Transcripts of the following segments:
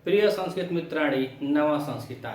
प्रिय संस्कृत मित्राणी नवा संस्कृता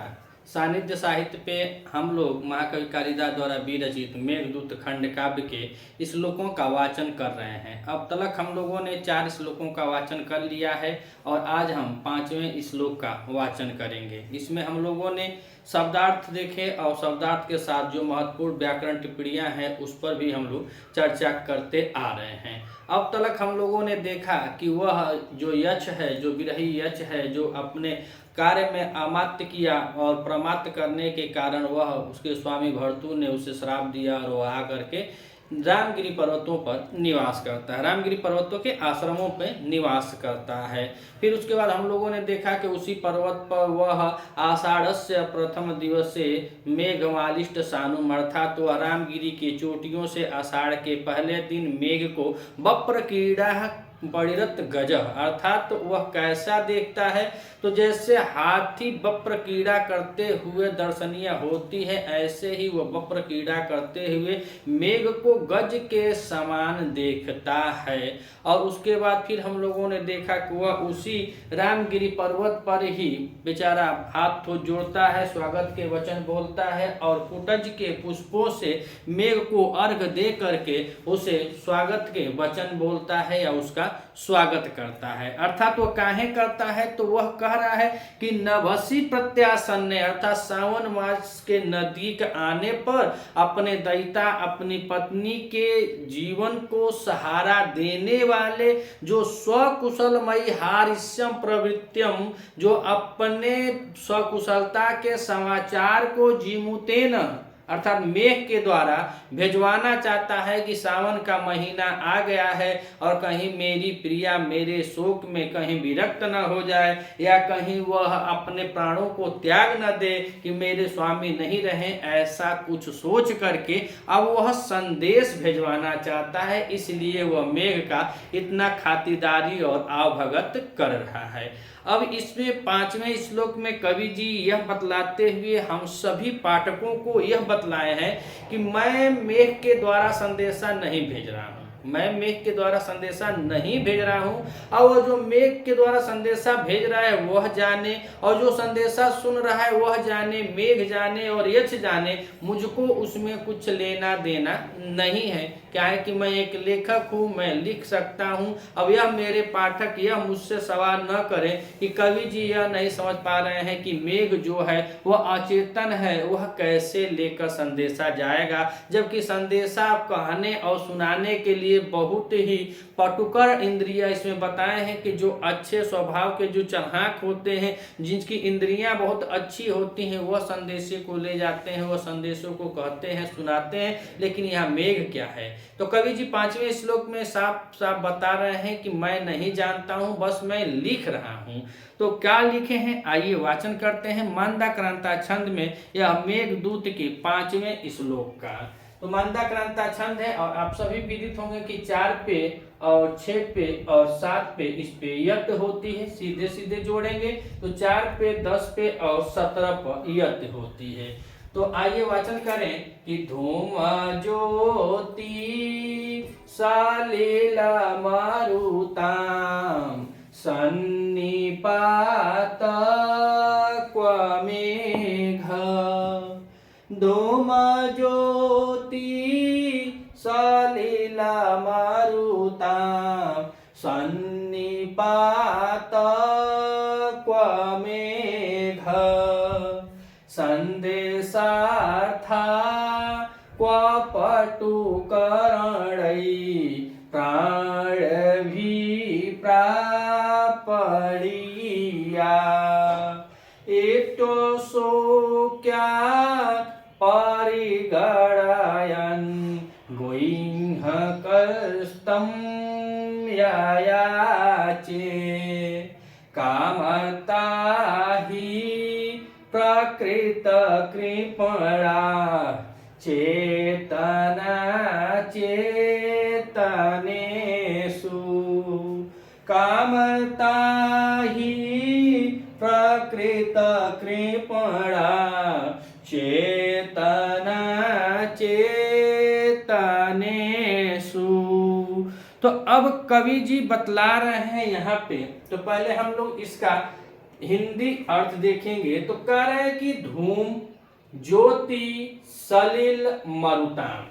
सानिध्य साहित्य पे हम लोग महाकवि कालिदास द्वारा विरचित मेघदूत खंड काव्य के श्लोकों का वाचन कर रहे हैं। अब तक हम लोगों ने 4 श्लोकों का वाचन कर लिया है और आज हम 5वें श्लोक का वाचन करेंगे। इसमें हम लोगों ने शब्दार्थ देखे और शब्दार्थ के साथ जो महत्वपूर्ण व्याकरण टिप्पणियां हैं उस पर भी हम लोग चर्चा करते आ रहे हैं। अब तक हम लोगों ने देखा कि वह जो यक्ष है, जो विरही यक्ष है, जो अपने कार्य में अमात्य किया और प्रमात्य करने के कारण वह उसके स्वामी भर्तु ने उसे श्राप दिया और वह आकर के रामगिरी पर्वतों पर निवास करता है, रामगिरी पर्वतों के आश्रमों पर निवास करता है। फिर उसके बाद हम लोगों ने देखा कि उसी पर्वत पर वह आषाढ़स्य प्रथम दिवसे मेघमालिष्ट सानुम अर्थात वह रामगिरी के चोटियों से आषाढ़ के पहले दिन मेघ को वप्र क्रीड़ा परिरत गज अर्थात वह कैसा देखता है तो जैसे हाथी वप्र क्रीड़ा करते हुए दर्शनीय होती है, ऐसे ही वह वप्र क्रीड़ा करते हुए मेघ को गज के समान देखता है। और उसके बाद फिर हम लोगों ने देखा कि वह उसी रामगिरी पर्वत पर ही बेचारा हाथ तो जोड़ता है, स्वागत के वचन बोलता है और कुटज के पुष्पों से मेघ को अर्घ दे करके उसे स्वागत के वचन बोलता है या उसका स्वागत करता है। अर्थात वह काहे करता है तो वह कह रहा है कि नभसी प्रत्यासन्न अर्थात सावन मास के नजदीक आने पर अपने दैता अपनी पत्नी के जीवन को सहारा देने वाले जो स्वकुशलमयी हारिस्यम प्रवृत्त्यम जो अपने स्वकुशलता के समाचार को जीमुतेन अर्थात मेघ के द्वारा भेजवाना चाहता है कि सावन का महीना आ गया है और कहीं मेरी प्रिया मेरे शोक में कहीं विरक्त न हो जाए या कहीं वह अपने प्राणों को त्याग न दे कि मेरे स्वामी नहीं रहे, ऐसा कुछ सोच करके अब वह संदेश भेजवाना चाहता है। इसलिए वह मेघ का इतना खातिरदारी और आवभगत कर रहा है। अब इसमें 5वें श्लोक में कवि जी यह बतलाते हुए हम सभी पाठकों को यह बतलाए हैं कि मैं मेघ के द्वारा संदेशा नहीं भेज रहा हूँ, मैं मेघ के द्वारा संदेशा नहीं भेज रहा हूँ। और वह जो मेघ के द्वारा संदेशा भेज रहा है वह जाने और जो संदेशा सुन रहा है वह जाने, मेघ जाने और यक्ष जाने, मुझको उसमें कुछ लेना देना नहीं है। क्या है कि मैं एक लेखक हूँ, मैं लिख सकता हूँ। अब यह मेरे पाठक यह मुझसे सवाल न करें कि कवि जी यह नहीं समझ पा रहे हैं कि मेघ जो है वह अचेतन है, वह कैसे लेकर संदेशा जाएगा, जबकि संदेशा कहने और सुनाने के लिए बहुत ही पटुकर इंद्रियां इसमें बताए हैं कि जो अच्छे स्वभाव के जो चालाक होते हैं, जिनकी इंद्रियां बहुत अच्छी होती हैं, वह संदेशे को ले जाते हैं, वह संदेशों को कहते हैं, सुनाते हैं। लेकिन यहाँ मेघ क्या है तो कवि जी 5वें श्लोक में साफ साफ बता रहे हैं कि मैं नहीं जानता हूँ, बस मैं लिख रहा हूँ। तो क्या लिखे हैं आइए वाचन करते हैं मंदाक्रांता छंद में यह मेघदूत के 5वें श्लोक का। तो मंदाक्रांता छंद है और आप सभी विदित होंगे कि 4 पे और 6 पे और 7 पे इस पे यत होती है, सीधे सीधे जोड़ेंगे तो 4 पे 10 पे और 17 पर यत होती है। तो आइए वाचन करें कि धूम ज्योति सलिला मारुताम सन्निपात क्वमेघ धूम ज्योति सलिला मारुताम सन्निपात क्वमेघ संदेशार्था क्व पटुकरणै प्राणभिप्रापणीया एकटो शोक्या परिगणयन् गोइंह कस्तम यायाचे कामता हि प्रकृत कृपणा चेतना चेतनेषु कामता हि प्रकृत कृपणा चेतना चेतनेषु। तो अब कवि जी बतला रहे हैं यहाँ पे। तो पहले हम लोग इसका हिंदी अर्थ देखेंगे तो कह रहे हैं कि धूम, ज्योति, सलिल, मरुताम।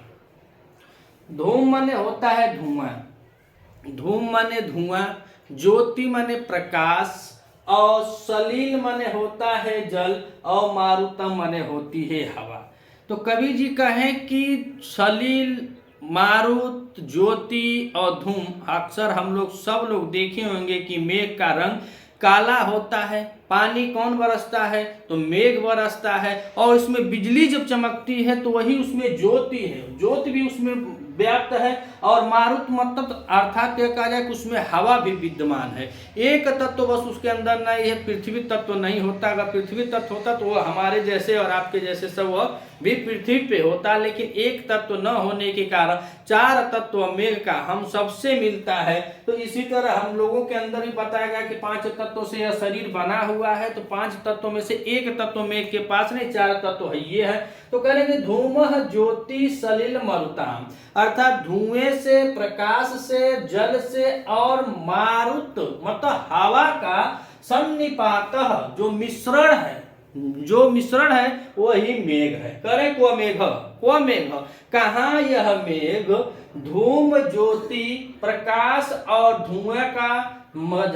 धूम माने होता है धुआं, धूम माने धुआं, ज्योति माने प्रकाश, और सलिल माने होता है जल, और मारुतम माने होती है हवा। तो कवि जी कहें कि सलिल, मारुत, ज्योति और धूम, अक्सर हम लोग सब लोग देखे होंगे कि मेघ का रंग काला होता है। पानी कौन बरसता है? तो मेघ बरसता है, और इसमें बिजली जब चमकती है तो वही उसमें ज्योति है, ज्योति भी उसमें व्याप्त है। और मारुत मतलब अर्थात यह कहा जाए कि उसमें हवा भी विद्यमान है। एक तत्व बस उसके अंदर नहीं है, पृथ्वी तत्व नहीं होता। अगर पृथ्वी तत्व होता तो वह हमारे जैसे और आपके जैसे सब वह भी पृथ्वी पे होता, लेकिन एक तत्व न होने के कारण चार तत्व मेघ का हम सबसे मिलता है। तो इसी तरह हम लोगों के अंदर भी बताया गया कि पांच तत्वों से यह शरीर बना हुआ है, तो पांच तत्वों में से एक तत्व मेघ के पास नहीं, चार तत्व है ये है। तो कहेंगे धूमः ज्योति सलिल मरुताम, अर्थात धुएं से, प्रकाश से, जल से और मारुत मतलब हवा का सन्निपातः जो मिश्रण है, जो मिश्रण है वही मेघ है। करें क्व मेघ, क्व मेघ, कहाँ यह मेघ धूम, ज्योति, प्रकाश और धुआं का,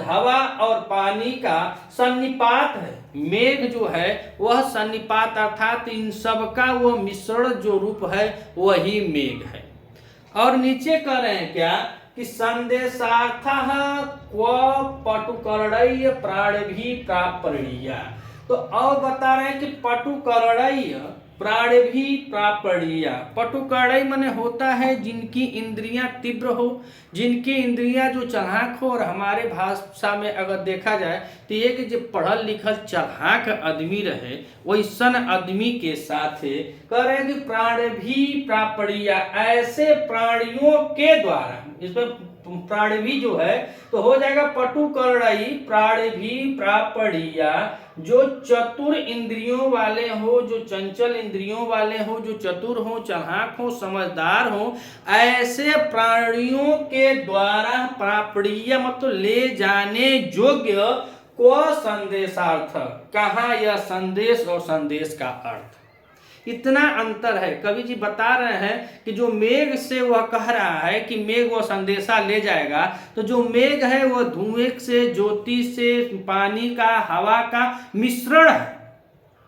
हवा और पानी का सन्निपात है। मेघ जो है वह सन्निपात अर्थात इन सब का वो मिश्रण जो रूप है वही मेघ है। और नीचे कह रहे हैं क्या कि संदेशार्थः क्व पटुकर्णय प्राणिभि प्रापणीया। तो और बता रहे हैं कि पटुकर्णय प्राणिभि प्रापणीया। पटुकर्णय माने होता है जिनकी इंद्रियां तीव्र हो, जिनकी इंद्रियां जो चढ़ाक हो। और हमारे भाषा में अगर देखा जाए तो ये कि जो पढ़ल लिखल चढ़ाक आदमी रहे वैसन आदमी के साथ कह रहे हैं कि प्राणिभि प्रापणीया, ऐसे प्राणियों के द्वारा, इसमें प्राणिभि जो है तो हो जाएगा पटुकर्णई प्राणिभि प्रापणीया, जो चतुर इंद्रियों वाले हो, जो चंचल इंद्रियों वाले हो, जो चतुर हो, चालाक हो, समझदार हो, ऐसे प्राणियों के द्वारा प्रापणीय मतलब ले जाने योग्य को संदेशार्थ। कहा यह संदेश और संदेश का अर्थ, इतना अंतर है। कवि जी बता रहे हैं कि जो मेघ से वह कह रहा है कि मेघ वह संदेशा ले जाएगा, तो जो मेघ है वह धुएं से, ज्योति से, पानी का, हवा का मिश्रण है।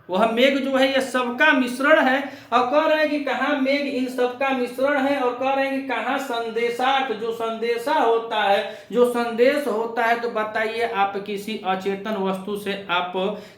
वह मेघ जो है यह सबका मिश्रण है। और कह रहे हैं कि कहाँ मेघ इन सबका मिश्रण है, और कह रहे हैं कि कहाँ संदेशार्थ, जो संदेशा होता है, जो संदेश होता है। तो बताइए आप किसी अचेतन वस्तु से आप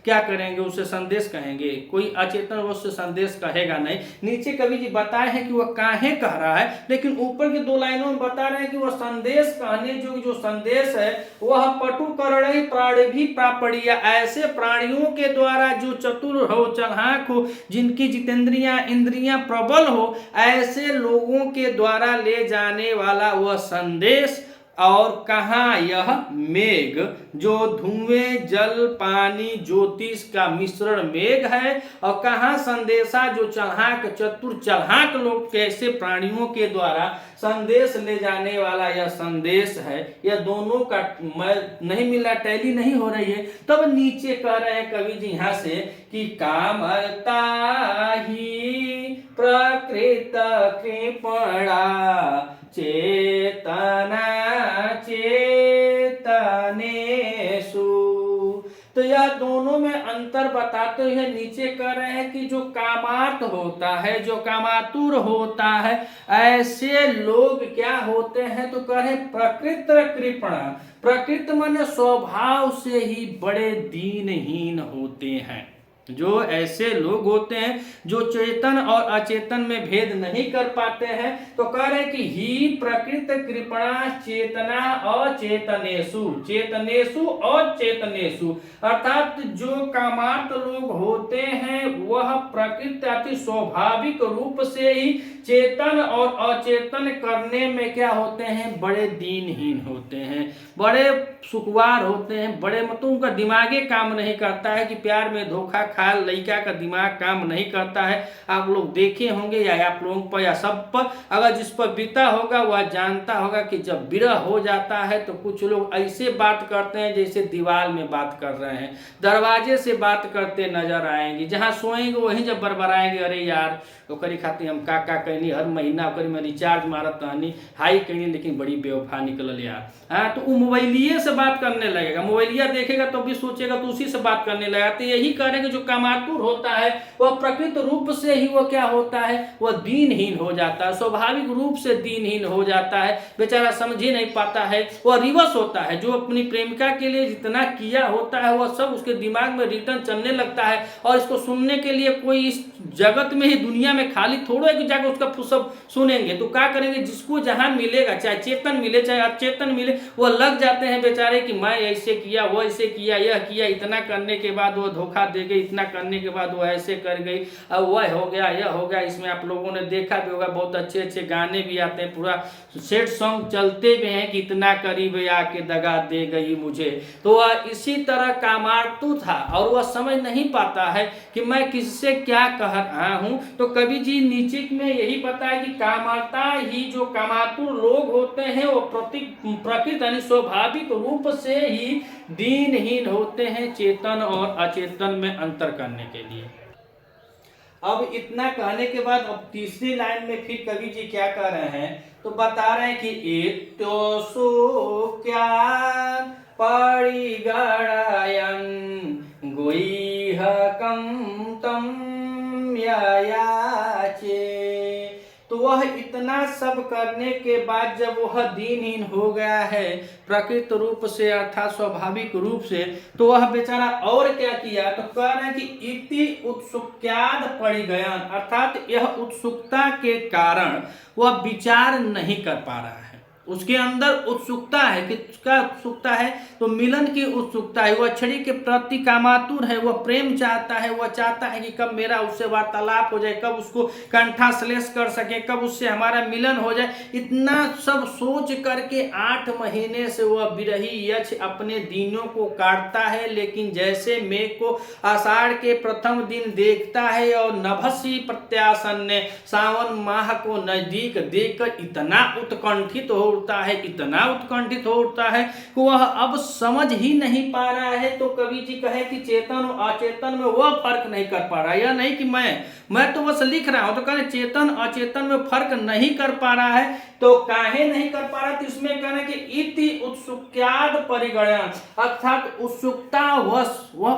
क्या करेंगे? उसे संदेश कहेंगे? कोई अचेतन वस्तु से संदेश कहेगा नहीं। नीचे कवि जी बताए हैं कि वह काहे कह रहा है, लेकिन ऊपर के दो लाइनों में बता रहे हैं कि वह संदेश कहने जो संदेश है वह पटुकर्णय प्राणिभि प्रापणीया, ऐसे प्राणियों के द्वारा जो चतुर हो, चालाक हो, जिनकी जितेंद्रियां इंद्रियां प्रबल हो, ऐसे लोगों के द्वारा ले जाने वाला वह संदेश। और कहाँ यह मेघ जो धुएं, जल, पानी, ज्योतिष का मिश्रण मेघ है, और कहाँ संदेशा जो चालाक, चतुर, चालाक लोग कैसे प्राणियों के द्वारा संदेश ले जाने वाला यह संदेश है। यह दोनों का नहीं मिला, टैली नहीं हो रही है। तब नीचे कह रहे हैं कवि जी यहाँ से कि कामता ही प्रकृत कृपणा चेतना चेतनेषु। तो यह दोनों में अंतर बताते हुए नीचे कह रहे हैं कि जो कामार्थ होता है, जो कामातुर होता है, ऐसे लोग क्या होते हैं? तो कह रहे प्रकृत कृपणा। प्रकृत माने स्वभाव से ही बड़े दीनहीन होते हैं। जो ऐसे लोग होते हैं जो चेतन और अचेतन में भेद नहीं कर पाते हैं। तो कह रहे हैं कि ही प्रकृत कृपणा चेतना अचेतनेषु, चेतनेषु अचेतनेषु, अर्थात जो कामार्थ लोग होते हैं वह प्रकृति अति स्वाभाविक रूप से ही चेतन और अचेतन करने में क्या होते हैं? बड़े दीनहीन होते हैं। बड़े सुखवार होते हैं, बड़े मतलब उनका दिमागे काम नहीं करता है कि प्यार में धोखा खा लड़का का दिमाग काम नहीं करता है। आप लोग देखे होंगे या आप लोगों पर या सब पर, अगर जिस पर बीता होगा वह जानता होगा कि जब विरह हो जाता है तो कुछ लोग ऐसे बात करते हैं जैसे दीवार में बात कर रहे हैं, दरवाजे से बात करते नजर आएंगे, जहाँ सोएंगे वहीं जब बरबराएंगे, अरे यार ओकरी खातिर हम का कहनी, हर महीना ओकरी में रिचार्ज मारत रहनी, हाई कहनी, लेकिन बड़ी बेवफा निकलल यार। हाँ, तो वो मोबाइलिए से बात करने लगेगा, मोबाइलिया देखेगा तो भी सोचेगा तो उसी से बात करने लगेगा। तो यही करेंगे जो कामातुर होता है वह प्रकृत रूप से ही वह क्या होता है, वह दीनहीन हो जाता है, स्वाभाविक रूप से दीनहीन हो जाता है, बेचारा समझ ही नहीं पाता है। वह रिवर्स होता है, जो अपनी प्रेमिका के लिए जितना किया होता है वह सब उसके दिमाग में रिटर्न चलने लगता है। और इसको सुनने के लिए कोई इस जगत में ही दुनिया में खाली थोड़ा है कि जाकर उसका सब सुनेंगे, तो क्या करेंगे, जिसको जहां मिलेगा, चाहे चेतन मिले चाहे अचेतन मिले, वो लग जाते हैं बेचारे कि मैं ऐसे किया, वो ऐसे किया, यह किया, इतना करने के बाद वो धोखा दे गई, इतना करने के बाद वो ऐसे कर गई, अब वह हो गया, यह हो गया। इसमें आप लोगों ने देखा भी होगा, बहुत अच्छे अच्छे गाने भी आते हैं, पूरा सेट सॉन्ग चलते भी हैं कि इतना करीब आके दगा दे गई मुझे। तो वह इसी तरह कामातु था और वह समझ नहीं पाता है कि मैं किससे क्या कह रहा हूं। तो कवि जी नीचे में यही पता है कि कामाता ही, जो कामातुर लोग होते हैं वो प्रकृत यानी स्वाभाविक रूप से ही दीनहीन होते हैं, चेतन और अचेतन में अंतर करने के लिए। अब इतना कहने के बाद अब तीसरी लाइन में फिर कवि जी क्या कह रहे हैं, तो बता रहे हैं कि एत्यो सो क्या पड़ी गड़ायन गोई कम तम याचे। तो वह इतना सब करने के बाद जब वह दीनहीन हो गया है प्रकृत रूप से अर्थात स्वाभाविक रूप से, तो वह बेचारा और क्या किया, तो कह रहे हैं कि इति उत्सुक्याद परिगयन, अर्थात यह उत्सुकता के कारण वह विचार नहीं कर पा रहा है। उसके अंदर उत्सुकता है, किसका उत्सुकता है, तो मिलन की उत्सुकता है, वह छड़ी के प्रति कामातुर है, वह प्रेम चाहता है, वह चाहता है कि कब मेरा उससे वार्तालाप हो जाए, कब उसको कंठाश्लेष कर सके, कब उससे हमारा मिलन हो जाए। इतना सब सोच करके 8 महीने से वह विरही यक्ष अपने दिनों को काटता है, लेकिन जैसे मेघ को आषाढ़ के प्रथम दिन देखता है और नभसी प्रत्यासन्न सावन माह को नजदीक देखकर इतना उत्कंठित हो उठता है, इतना उत्कंठित हो उठता है कि वह अब समझ ही नहीं पा रहा है। तो कवि जी कहे कि चेतन और अचेतन में वह फर्क नहीं कर पा रहा, यह नहीं कि मैं तो बस लिख रहा हूं, तो कहे चेतन अचेतन में फर्क नहीं कर पा रहा है। तो काहे नहीं कर पा रहा, तो इसमें कहना कि इति उत्सुक्याद परिगणन, अर्थात उत्सुकता वह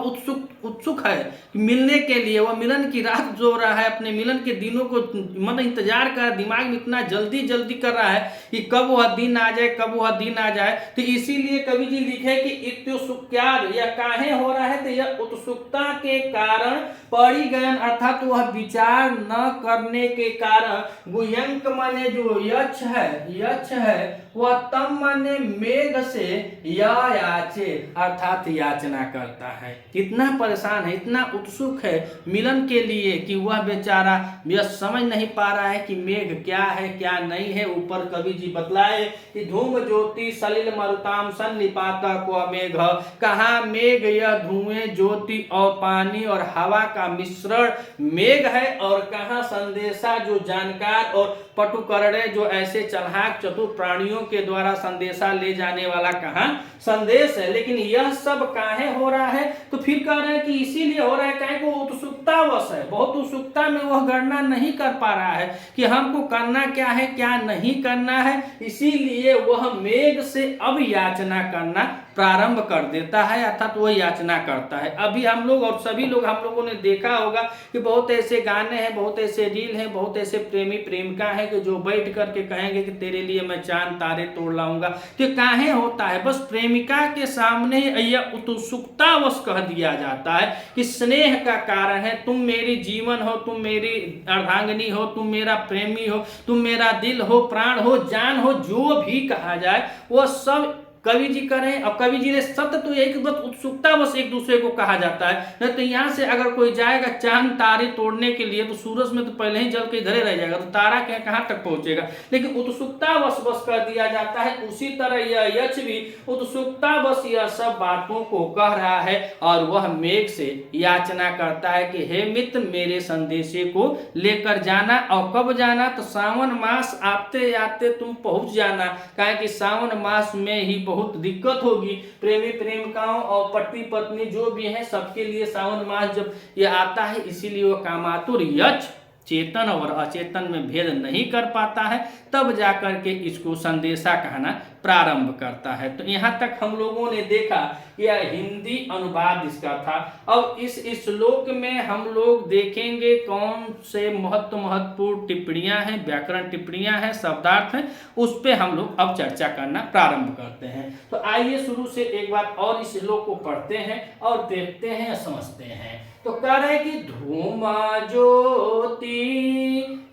उत्सुक है मिलने के लिए, वह मिलन की राह जो रहा है, अपने मिलन के दिनों को मन इंतजार कर, दिमाग में इतना जल्दी कर रहा है कि कब वह दिन आ जाए, कब वह दिन आ जाए। तो इसीलिए कवि जी लिखे कि इत्युत्सुक्याद, यह काहे हो रहा है, तो यह उत्सुकता के कारण परिगयन, अर्थात वह विचार न करने के कारण गुयंक माने जो यक्ष है वह तम माने मेघ से याचे, अर्थात याचना करता है, इतना परेशान है, इतना उत्सुक है मिलन के लिए कि वह बेचारा यह समझ नहीं पा रहा है कि मेघ क्या है क्या नहीं है। ऊपर कवि जी बतलाए कि धूम ज्योति सलिल मरुताम सन्निपाता को मेघ, कहाँ मेघ, यह धुएं ज्योति और पानी और हवा का मिश्रण मेघ है, और कहाँ संदेशा जो जानकार और पटुकरड़े जो ऐसे चलाक चतुर प्राणियों के द्वारा संदेशा ले जाने वाला कहाँ संदेश है। लेकिन यह सब काहे हो रहा है, तो फिर कह रहे हैं कि इसीलिए हो रहा है काहे को उत्सुकतावश है, बहुत उत्सुकता में वह गणना नहीं कर पा रहा है कि हमको करना क्या है क्या नहीं करना है, इसीलिए वह मेघ से अब याचना करना प्रारंभ कर देता है, अर्थात वह याचना करता है। अभी हम लोग और सभी लोग हम लोगों ने देखा होगा कि बहुत ऐसे गाने हैं, बहुत ऐसे रील हैं, बहुत ऐसे प्रेमी प्रेमिका हैं कि जो बैठ करके कहेंगे कि तेरे लिए मैं चांद तारे तोड़ लाऊंगा। तो काहे होता है, बस प्रेमिका के सामने यह उत्सुकतावश कह दिया जाता है कि स्नेह का कारण है, तुम मेरी जीवन हो, तुम मेरी अर्धांगिनी हो, तुम मेरा प्रेमी हो, तुम मेरा दिल हो, प्राण हो, जान हो, जो भी कहा जाए वह सब कवि जी करें, और कवि जी ने सत्य तो यही कि बस उत्सुकता बस एक दूसरे को कहा जाता है। नहीं तो यहाँ से अगर कोई जाएगा चांद तारे तोड़ने के लिए तो सूरज में तो पहले ही जल के इधर ही रह जाएगा, तो तारा के कहाँ तक पहुंचेगा। लेकिन उत्सुकता बस कर दिया जाता है। उसी तरह यह यक्ष भी उत्सुकता बस यह सब बातों को कह रहा है, और वह मेघ से याचना करता है कि हे मित्र, मेरे संदेशे को लेकर जाना। और कब जाना, तो सावन मास आते आते तुम पहुंच जाना, कहा कि सावन मास में ही बहुत दिक्कत होगी। प्रेमी प्रेमिकाओं और पति पत्नी जो भी हैं सबके लिए सावन मास जब ये आता है, इसीलिए वो कामातुर यक्ष चेतन और अचेतन में भेद नहीं कर पाता है, तब जाकर के इसको संदेशा कहना प्रारंभ करता है। तो यहाँ तक हम लोगों ने देखा यह हिंदी अनुवाद इसका था। अब इस श्लोक में हम लोग देखेंगे कौन से महत्वपूर्ण टिप्पणियां हैं, व्याकरण टिप्पणियां हैं, शब्दार्थ हैं, उस पे हम लोग अब चर्चा करना प्रारंभ करते हैं। तो आइए शुरू से एक बार और इस श्लोक को पढ़ते हैं और देखते हैं, समझते हैं। तो कह रहे कि धूमा ज्योति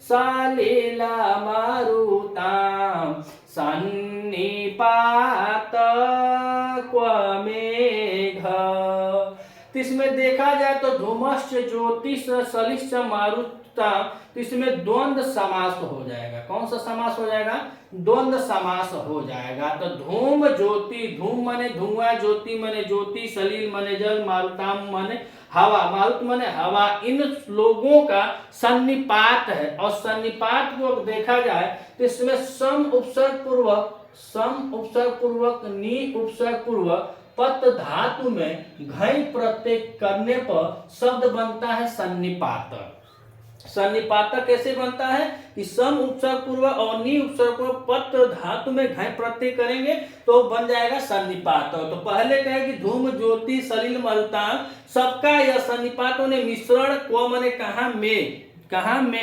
सलिला मारुताम सन्निपात क्व मेघ। तो इसमें देखा जाए तो धूमश्च ज्योतिष सलिश्च मारुता, तो इसमें द्वंद्व समास हो जाएगा। कौन सा समास हो जाएगा, द्वंद्व समास हो जाएगा। तो धूम ज्योति, धूम माने धुआं, ज्योति माने ज्योति, सलील माने जल, मारुताम माने हवा, मारुत माने हवा। इन लोगों का सन्निपात है, और सन्निपात को देखा जाए तो इसमें सम उपसर्ग पूर्वक नी उपसर्ग पूर्वक पत धातु में घई प्रत्यय करने पर शब्द बनता है सन्निपात। सन्निपातक कैसे बनता है कि सम उपसर्ग पूर्वक और नी उपसर्ग पूर्वक पत धातु में घय प्रत्यय करेंगे तो बन जाएगा सन्निपात। तो पहले कहे कि धूम ज्योति सलिल मरुताम, सबका यह सन्निपातों ने मिश्रण को मने कहा मेघ,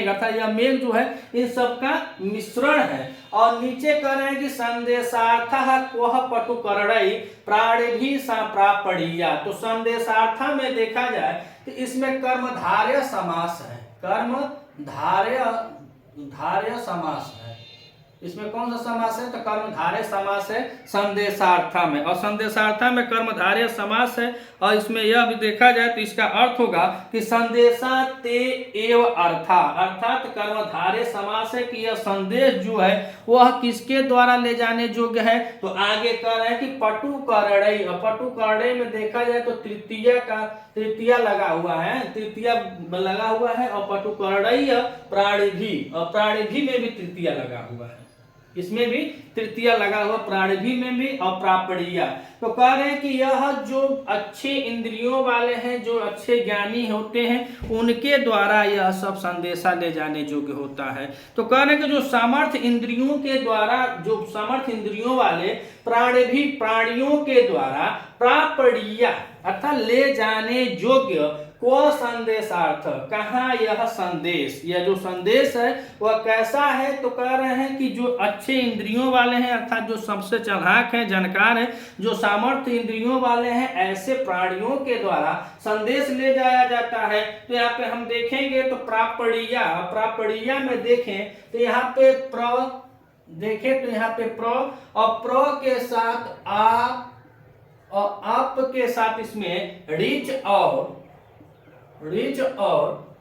अर्थात यह मेघ जो है इन सबका मिश्रण है। और नीचे कह रहे हैं कि संदेशार्थः क्वः पटुकर्णै प्राणिभिः संप्रापणीया। तो संदेशार्थ में देखा जाए तो इसमें कर्मधारय समास है, धार्य समास है। इसमें कौन सा समास है, तो कर्मधारय समास है संदेशार्थ में, और संदेशार्थ में कर्मधारय समास है। और इसमें यह भी देखा जाए तो इसका अर्थ होगा कि संदेशा ते एव अर्था, अर्थात कर्मधारय समास है कि यह संदेश जो है वह किसके द्वारा ले जाने योग्य है। तो आगे कह रहे हैं कि पटुकर्णै, और पटुकर्णै में देखा जाए तो तृतीया लगा हुआ है, तृतीया लगा हुआ है, और पटुकर्णै प्राणिभी, और प्राणिभी में भी तृतीया लगा हुआ है, इसमें भी तृतीया लगा हुआ, प्राणिभी में भी, और प्रापणीया। तो कह रहे हैं कि यह जो अच्छे इंद्रियों वाले हैं, जो अच्छे ज्ञानी होते हैं, उनके द्वारा यह सब संदेशा ले जाने योग्य होता है। तो कह रहे हैं कि जो सामर्थ्य इंद्रियों के द्वारा, जो सामर्थ्य इंद्रियों वाले प्राणिभी प्राणियों के द्वारा प्रापणीया अर्थात ले जाने योग्य को संदेशार्थ, कहाँ यह संदेश, यह जो संदेश है वह कैसा है। तो कह रहे हैं कि जो अच्छे इंद्रियों वाले हैं, अर्थात जो सबसे चालाक हैं, जानकार हैं, जो सामर्थ्य इंद्रियों वाले हैं, ऐसे प्राणियों के द्वारा संदेश ले जाया जाता है। तो यहाँ पे हम देखेंगे तो प्रापणीया में देखें तो यहाँ पे देखें तो यहाँ पे और प्र के साथ आप के साथ इसमें रिच और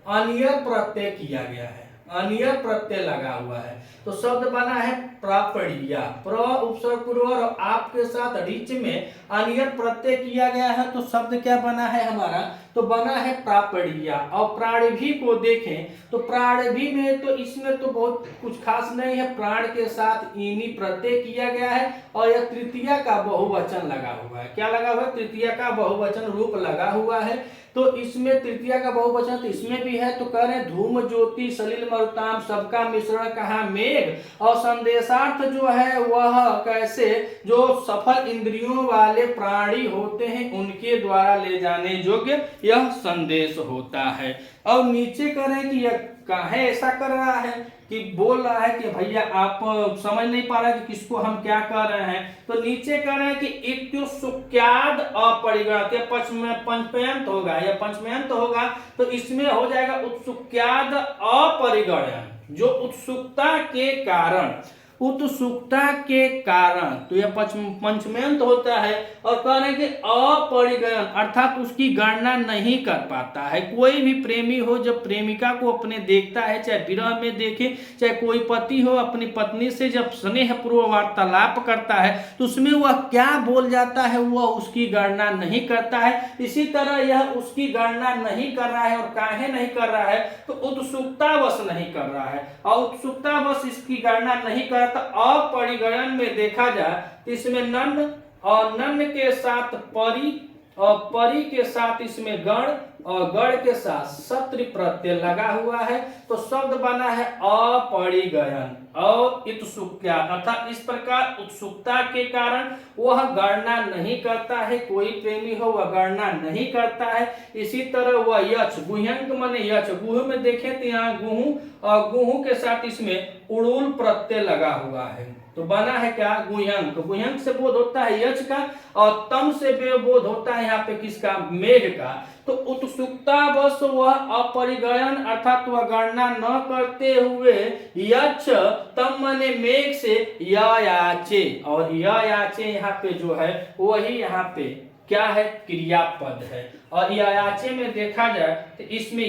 अनियर प्रत्यय किया गया है, अनियर प्रत्यय लगा हुआ है। तो शब्द बना है प्रापणीया, प्र उपसर्ग पूर्व और आपके साथ रिच में अनियर प्रत्यय किया गया है। तो शब्द क्या बना है हमारा, तो बना है प्रापणीया। और प्राणिभी को देखें तो प्राणिभी में तो इसमें तो बहुत कुछ खास नहीं है, प्राण के साथ इनी प्रत्यय किया गया है, और यह तृतीया का बहुवचन लगा हुआ है। क्या लगा हुआ है, तृतीया का बहुवचन रूप लगा हुआ है। तो इसमें तृतीया का बहुवचन तो इसमें भी है। तो कह रहे हैं धूम ज्योति सलिल मरुताम, सबका मिश्रण कहा मेघ, और संदेशार्थ जो है वह कैसे, जो सफल इंद्रियों वाले प्राणी होते हैं उनके द्वारा ले जाने योग्य यह संदेश होता है। और नीचे कह रहे हैं कि यह काहे ऐसा कर रहा है, कि बोल रहा है कि भैया आप समझ नहीं पा रहे कि किसको हम क्या कर रहे हैं। तो नीचे कह रहे हैं कि इत्युक्त्याद अपरिगणत, पंचम्यंत होगा या पंचम्यंत होगा, तो इसमें हो जाएगा उत्सुक्याद अपरिगणन, जो उत्सुकता के कारण उत्सुकता के कारण, तो यह पंचमेंत होता है। और कह रहे हैं कि अपरिगणन अर्थात उसकी गणना नहीं कर पाता है। कोई भी प्रेमी हो जब प्रेमिका को अपने देखता है, चाहे विरह में देखे, चाहे कोई पति हो अपनी पत्नी से जब स्नेहपूर्वक वार्तालाप करता है तो उसमें वह क्या बोल जाता है वह उसकी गणना नहीं करता है। इसी तरह यह उसकी गणना नहीं कर रहा है। और काहे नहीं कर रहा है? तो उत्सुकतावश नहीं कर रहा है। और उत्सुकतावश इसकी गणना नहीं कर रहा, तो अपरिगणन में देखा जाए तो इसमें नन और नन के साथ परी और परी के साथ इसमें गण और गण के साथ सत्र प्रत्यय लगा हुआ है। तो शब्द बना है अपरिगणन और उत्सुकता, अर्थात इस प्रकार उत्सुकता के कारण वह गणना नहीं करता है। कोई प्रेमी हो वह गणना नहीं करता है। इसी तरह वह यच गुह्यंक माने यच, गुह में देखें तो यहाँ गुहू और गुहू के साथ इसमें उड़ूल प्रत्यय लगा हुआ है। तो बना है क्या? गुह्यंक। गुह्यंक से बोध होता है यच का और तम से बोध होता है यहाँ पे किसका? मेघ का। तो उत्सुकतावश वह अपरिगणन अर्थात वह गणना न करते हुए यच तम माने मेघ से याचे, और याचे यहाँ पे जो है वही यहाँ पे क्या है? क्रियापद है। और याचे में देखा जाए तो इसमें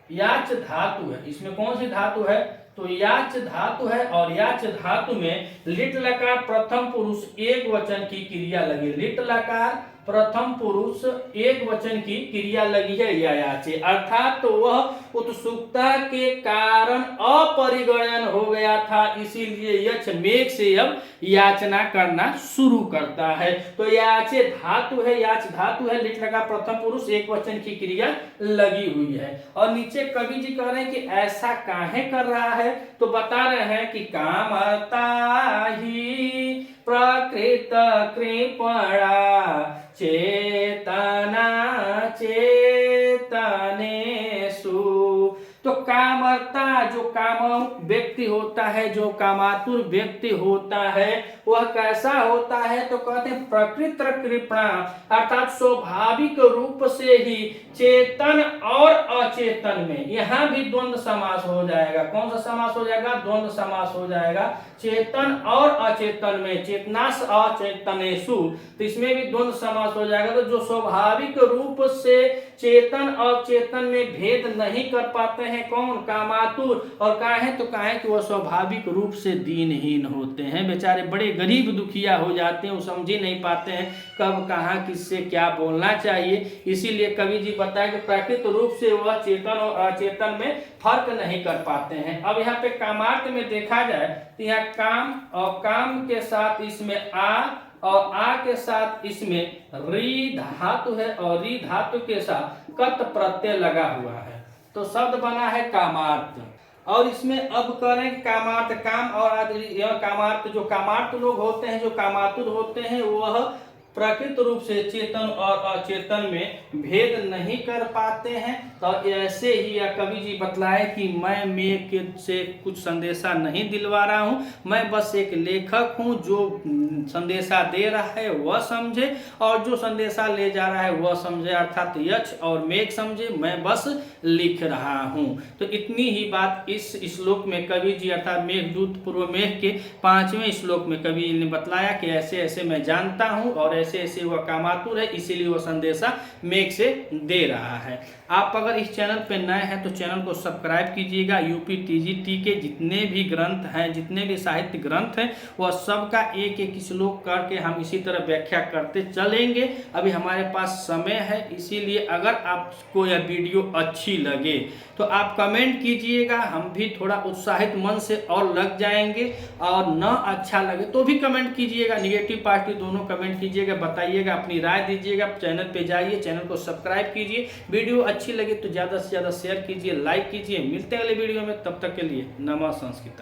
याच धातु है। इसमें कौन सी धातु है? तो याच धातु है। और याच धातु में लिट लकार प्रथम पुरुष एक वचन की क्रिया लगी। लिट लकार प्रथम पुरुष एक वचन की क्रिया लगी है याचे, अर्थात तो वह उत्सुकता के कारण अपरिगणन हो गया था, इसीलिए यच मेघ से अब याचना करना शुरू करता है। तो याचे धातु है, याच धातु है, लिट लगा प्रथम पुरुष एक वचन की क्रिया लगी हुई है। और नीचे कवि जी कह रहे हैं कि ऐसा काहे कर रहा है? तो बता रहे हैं कि कामता ही प्रकृत कृपणा चेतना चेतनेषु। तो कामर्ता जो काम व्यक्ति होता है, जो कामातुर व्यक्ति होता है, वह कैसा होता है? तो कहते हैं प्रकृत कृपणा अर्थात स्वाभाविक रूप से ही चेतन और अचेतन में, यहाँ भी द्वंद्व समास हो जाएगा। कौन सा समास हो जाएगा? द्वंद्व समास हो जाएगा। चेतन और अचेतन में, चेतनास अचेतनेषु, तो इसमें भी द्वंद्व समास हो जाएगा। तो जो स्वाभाविक रूप से चेतन और चेतन में भेद नहीं कर पाते हैं, कौन? कामातुर। और काहे? तो काहे कि वह स्वाभाविक रूप से दीनहीन होते हैं, बेचारे बड़े गरीब दुखिया हो जाते हैं, वो समझ ही नहीं पाते हैं कब कहाँ किससे क्या बोलना चाहिए। इसीलिए कवि जी बताए कि प्राकृत रूप से वह चेतन और अचेतन में फर्क नहीं कर पाते हैं। अब यहाँ पे कामार्थ में देखा जाए तो यहाँ काम और काम के साथ इसमें आ और आ के साथ इसमें री धातु है और री धातु के साथ कत प्रत्यय लगा हुआ है। तो शब्द बना है कामार्थ। और इसमें अब करें कामार्थ, काम और यह कामार्थ, जो कामार्थ लोग होते हैं, जो कामातुर होते हैं, वह प्रकृत रूप से चेतन और अचेतन में भेद नहीं कर पाते हैं। तो ऐसे ही कवि जी बतलाए कि मैं मेघ से कुछ संदेशा नहीं दिलवा रहा हूँ, मैं बस एक लेखक हूँ, जो संदेशा दे रहा है वह समझे और जो संदेशा ले जा रहा है वह समझे, अर्थात यक्ष और मेघ समझे, मैं बस लिख रहा हूँ। तो इतनी ही बात इस श्लोक में कवि जी अर्थात मेघदूत पूर्व मेघ के 5वें श्लोक में कवि ने बतलाया कि ऐसे ऐसे मैं जानता हूँ और ऐसे ऐसे वह कामातुर है, इसीलिए वह संदेशा मेघ से दे रहा है। आप अगर इस चैनल पे नए हैं तो चैनल को सब्सक्राइब कीजिएगा। यूपी टीजीटी के जितने भी ग्रंथ हैं, जितने भी साहित्य ग्रंथ हैं, वह सबका एक एक श्लोक करके हम इसी तरह व्याख्या करते चलेंगे। अभी हमारे पास समय है, इसीलिए अगर आपको यह वीडियो अच्छी लगे तो आप कमेंट कीजिएगा, हम भी थोड़ा उत्साहित मन से और लग जाएंगे। और न अच्छा लगे तो भी कमेंट कीजिएगा, निगेटिव पार्टी दोनों कमेंट कीजिएगा, बताइएगा, अपनी राय दीजिएगा। चैनल पे जाइए, चैनल को सब्सक्राइब कीजिए। वीडियो अच्छी लगे तो ज़्यादा से ज़्यादा शेयर कीजिए, लाइक कीजिए। मिलते हैं अगले वीडियो में, तब तक के लिए नमः संस्कृत।